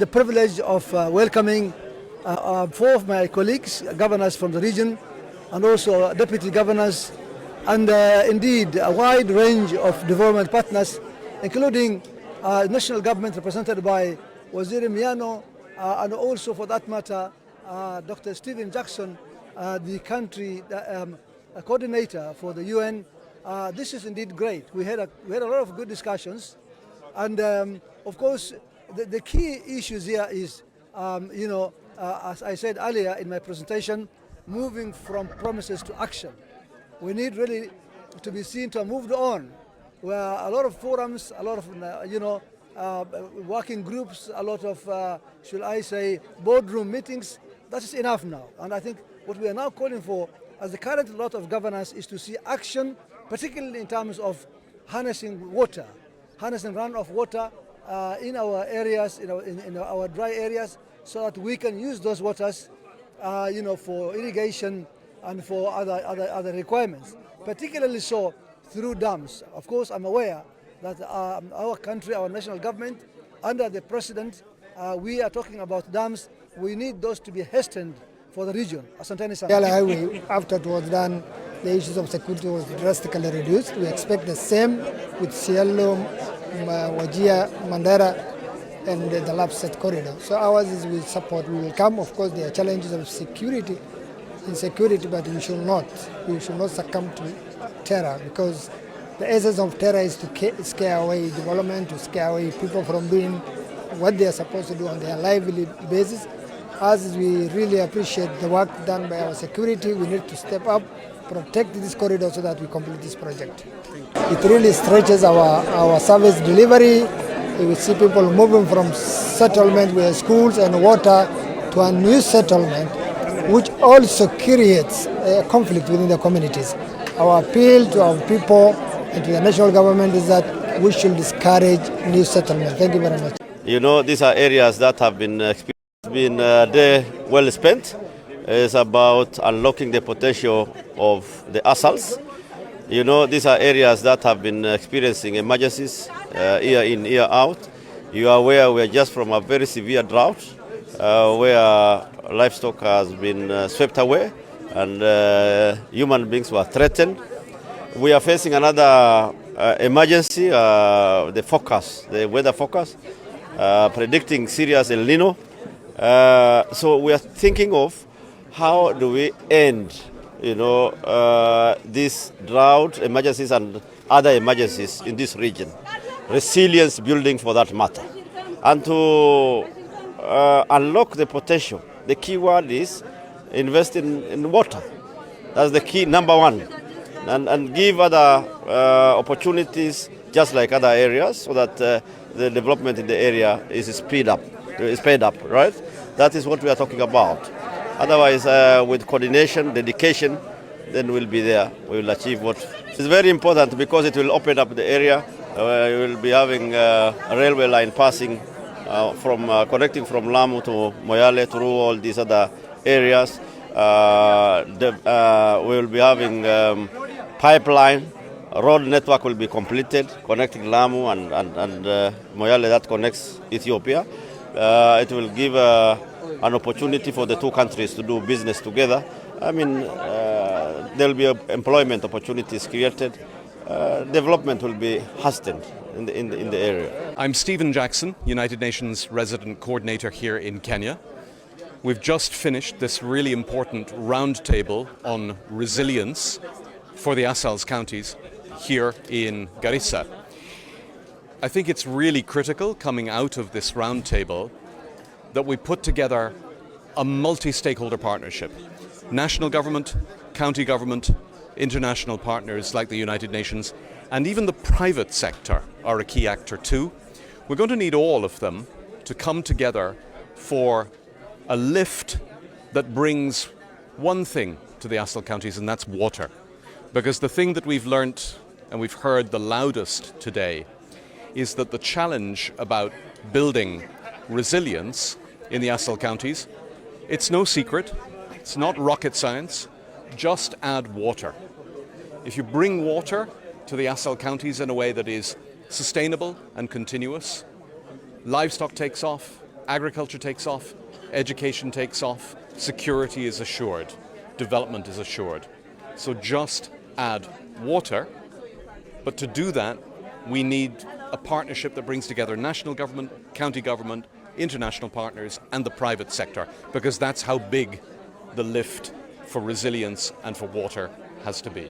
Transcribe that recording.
The privilege of welcoming four of my colleagues, governors from the region, and also deputy governors, and indeed a wide range of development partners, including national government represented by Waziri Miano, and also for that matter, Dr. Stephen Jackson, the country coordinator for the UN. This is indeed great. We had a lot of good discussions, and of course, the key issues here is, as I said earlier in my presentation, moving from promises to action. We need really to be seen to have moved on, where a lot of forums, a lot of working groups, a lot of, should I say, boardroom meetings. That is enough now. And I think what we are now calling for, as the current lot of governance, is to see action, particularly in terms of harnessing water, harnessing runoff water in our areas, in our dry areas, so that we can use those waters, for irrigation and for other requirements, particularly so through dams. Of course, I'm aware that our country, our national government, under the president, we are talking about dams. We need those to be hastened for the region. Highway, after it was done, the issues of security was drastically reduced. We expect the same with Cielo, Wajia, Mandera, and the Lapset corridor. So ours is with support. We will come. Of course, there are challenges of insecurity, but we should not succumb to terror, because the essence of terror is to scare away development, to scare away people from doing what they are supposed to do on their lively basis. As we really appreciate the work done by our security, we need to step up, protect this corridor so that we complete this project. It really stretches our service delivery. We see people moving from settlement with schools and water to a new settlement, which also creates a conflict within the communities. Our appeal to our people and to the national government is that we should discourage new settlement. Thank you very much. These are areas that have been there well spent. It's about unlocking the potential of the Asals. These are areas that have been experiencing emergencies year in, year out. You are aware we are just from a very severe drought where livestock has been swept away and human beings were threatened. We are facing another emergency, the weather forecast, predicting serious El Nino. So we are thinking of how do we end these drought emergencies and other emergencies in this region. Resilience building for that matter. And to unlock the potential, the key word is invest in water. That's the key, number one. And give other opportunities just like other areas so that the development in the area is sped up, right? That is what we are talking about. Otherwise, with coordination, dedication, then we'll be there. We will achieve what is very important, because it will open up the area. We will be having a railway line passing connecting from Lamu to Moyale through all these other areas. We will be having pipeline. Road network will be completed, connecting Lamu and Moyale that connects Ethiopia. It will give an opportunity for the two countries to do business together. I mean, there will be employment opportunities created. Development will be hastened in the area. I'm Stephen Jackson, United Nations Resident Coordinator here in Kenya. We've just finished this really important roundtable on resilience for the Asal counties here in Garissa. I think it's really critical, coming out of this roundtable, that we put together a multi-stakeholder partnership. National government, county government, international partners like the United Nations, and even the private sector are a key actor too. We're going to need all of them to come together for a lift that brings one thing to the Asal counties, and that's water. Because the thing that we've learnt and we've heard the loudest today is that the challenge about building resilience in the Asal counties, it's no secret, it's not rocket science, just add water. If you bring water to the Asal counties in a way that is sustainable and continuous, livestock takes off, agriculture takes off, education takes off, security is assured, development is assured. So just add water, but to do that, we need a partnership that brings together national government, county government, international partners and the private sector, because that's how big the lift for resilience and for water has to be.